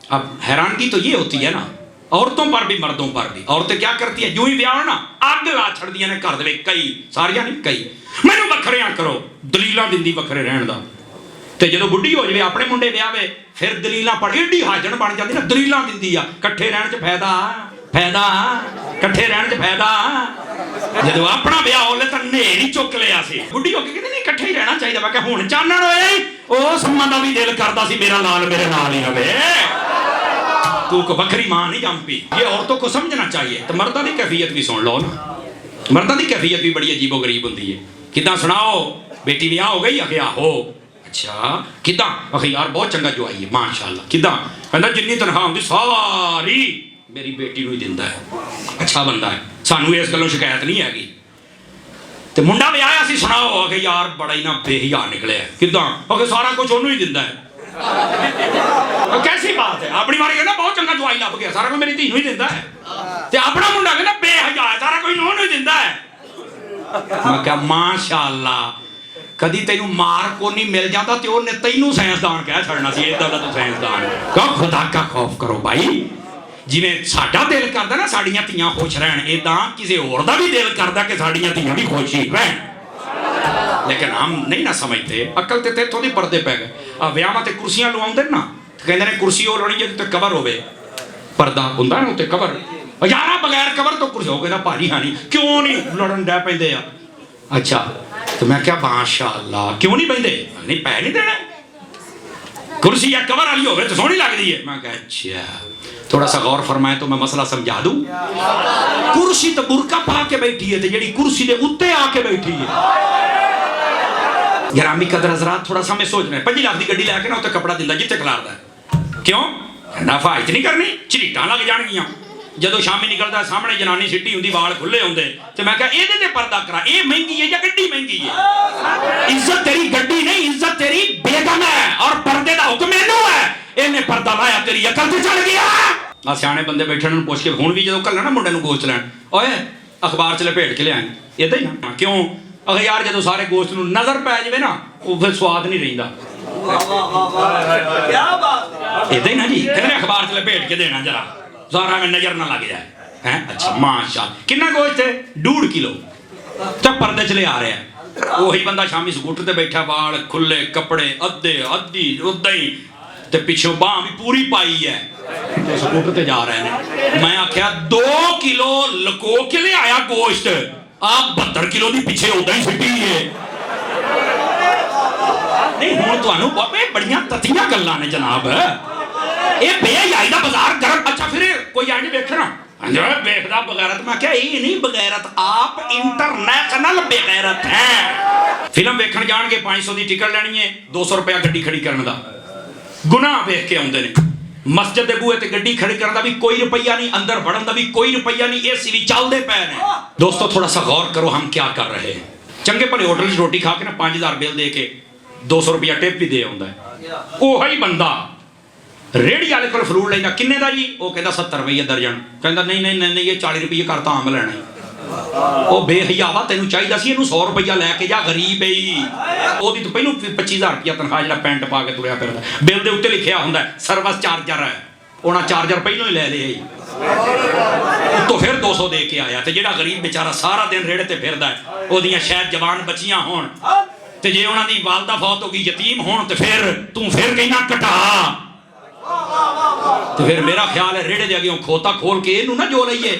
अब हैरानगी तो ये होती है ना, औरतों पर भी मर्दों पर भी। औरतें क्या करती है, जो ही ब्याह ना अग ला छड़दियां ने घर दे, कई सारियां नहीं कई, मैनू वखरियां करो, दलीलां दिंदी वखरे रहण दा। ते जदों बुढ़ी हो जाए अपने मुंडे ब्याहे फिर दलीलां पड़ एडी हाजन बन जाती ना, दलीलां दिंदी आ कट्ठे रहण च फायदा फायदा, कट्ठे रहण च फायदा। जदों अपना ब्याह होले तां नेर ही चुक लिया सी, बुढ़ी हो के कहंदी नहीं कट्ठे ही रहना चाहिए। मैं कहा हुण चानण होए ओ सम्मा दा भी दिल करदा सी मेरा लाल मेरे नाल ही रवे, तू को बकरी मां नहीं जंपी। ये औरतों को समझना चाहिए। तो मर्दां दी कैफियत भी सुन लो ना, मर्दां दी कैफियत भी बड़ी अजीबो गरीब होंदी है। किदां सुनाओ बेटी ब्याह हो गई, आखे आहो, अच्छा किदां, आखे यार बहुत चंगा जवाई है माशाअल्लाह, किदां, कहंदा जिन्नी तनख्वाह होंदी सारी मेरी बेटी नूं ही दिंदा है, अच्छा बंदा है, सानू इस गल्लों शिकायत नहीं हैगी। ते मुंडा ब्याया सी, सुनाओ, आखे यार बड़ा ही ना बेहिया निकलिया, किदां, आखे सारा कुछ ओनू ही दिंदा है। कैसी बात है, अपनी मारी कहना बहुत चंगा जवाई लभ गया, सारा कुछ मेरी धी नूं ही दिंदा है, ते अपना मुंडा कहना बेहया है, सारा कुछ ओनू ही दिंदा है। मैं क्या माशाअल्लाह, कदी तेनू मार को नहीं मिल जाता ते ओने तैनू साइंसदान कह छड़ना सी, इदा दा तू साइंसदान कहो। खुदा का खौफ करो भाई, जिवें साडा दिल करदा ना साडियां धीआं खुश रहण, इदां किसी होर दा भी दिल करदा कि साडियां धीआं भी खुश ही रहण, लेकिन हम नहीं ना समझते। अकल ते तेथों दी पर्दे पै गए। विआहां ते कुर्सियां लवाउंदे ना, कहंदे ने कुर्सी ओ लाणी जे कवर होवे, पर्दा हुंदा ना उत्ते कवर, यारा बगैर कवर तो कुर्सी हो गई ना भारी हानी, क्यों नहीं लड़न डै पैंदे आ। अच्छा तो मैं क्या माशाअल्लाह, क्यों नहीं बहिंदे, नहीं पै नहीं देने, कुर्सी या कवर वाली होवे तो सोहनी लगदी है। मैं कहा अच्छा थोड़ा सा गौर फरमाए तो मैं मसला समझा दूं। कुर्सी तो बुरका पा के बैठी है, जेड़ी कुर्सी दे उत्ते आके बैठी है। गिरामी कदर हज़रात, थोड़ा सा मैं सोच रहा 5 लाख की गड्डी लैके ना उत्ते कपड़ा दिंदा जिथे खलारदा है, क्यों नफायत नहीं करनी, झरीटां लग जाणगियां। जदों शामी निकलदा सामने जनानी सिੱਟੀ हुंदी, वाल खुले होंदे, ते मैं कहा ਇਹਦੇ ते पर्दा करा, ये महंगी है या गड्डी महंगी है? इज्जत तेरी गड्डी नहीं, इज्जत तेरी बेगम है और पर्दे दा हुक्म मैनू है। इन्हें पर्दा लाया तेरी अकल ते चढ़ गया। आ सियाणे बंदे बैठे उन्होंने पुछ के हुण भी जदों घल्लना ना मुंडे नूं गोश्त लैण, ओए अखबार च लपेट के लिआए, इदां ही ना, क्यों अगर यार जदों सारे गोश्त नूं नज़र पै जावे ना वो फिर स्वाद नहीं रहिंदा। इदां ही ना जी, कहंदे अखबार च लपेट के देना जरा, सारा में नजर ना लग जाए हैं। अच्छा माशाअल्लाह, कितना गोश्त है? 1.5 किलो, तो पर्दे च ले आ रहा है। वही बंदा शामी स्कूटर ते बैठा, वाल खुले, कपड़े अद्धे अद्धी उदा ही, ते पिछों बांह भी पूरी पाई है, तो स्कूटर ते जा रहे हैं। मैं आख्या 2 किलो लको के ले आया गोश्त, आप 72 किलो की पिछे उदा ही सिੱਟੀ है। नहीं हुण तुहानू बड़ियां तथियां गल्लां ने जनाब, ये बेहयाई दा बाजार गर्म। अच्छा फिर कोई आने वेखना वेखदा बगैरत, मैं क्या ये नहीं बगैरत, आप इंटरनेशनल बेगैरत हैं। फिल्म वेखण जाणगे 500 की टिकट लैनी है, 200 रुपया गड्डी खड़ी करने का, गुनाह वेख के आउंदे ने। मस्जिद के बूहे ते गड्डी खड़ी करने का भी कोई रुपया नहीं, अंदर वड़न का भी कोई रुपया नहीं, एसी भी चलते पे ने। दोस्तों थोड़ा सा गौर करो हम क्या कर रहे हैं। चंगे भले होटल च रोटी खा के ना 5000 बिल दे के 200 रुपया टिप भी दे आउंदा है, ओही बंदा रेहड़ी वाले को फ्रूट लेना किन्ने का जी, वो कहता 70 रुपये दर्जन, कहता नहीं नहीं नहीं नहीं ये 40 रुपये करता आम लेना। वो बेहयावा, तेनू चाहिए सी इनू 100 रुपया लैके जा, गरीब है वो तो पहलू 25,000 रुपया तनख्वाह जो पेंट पा के तुरया फिरदा, बिल के उत्ते लिखिया हुंदा सर्विस चार्जर है, उन्हें चार्जर पहलों ही ले लिया, तो फिर 200 दे के आया। तो जो गरीब बेचारा सारा दिन रेड़े ते फिरदा है, ओदियां शायद जवान बच्चियां होण, ते जे उन्हां दी वालदा फौत हो गई यतीम होण, तो फिर तू फिर कहना घटा, तो फिर मेरा ख्याल है रेड़े दे अगे खोता खोल के इनू ना जो लईए।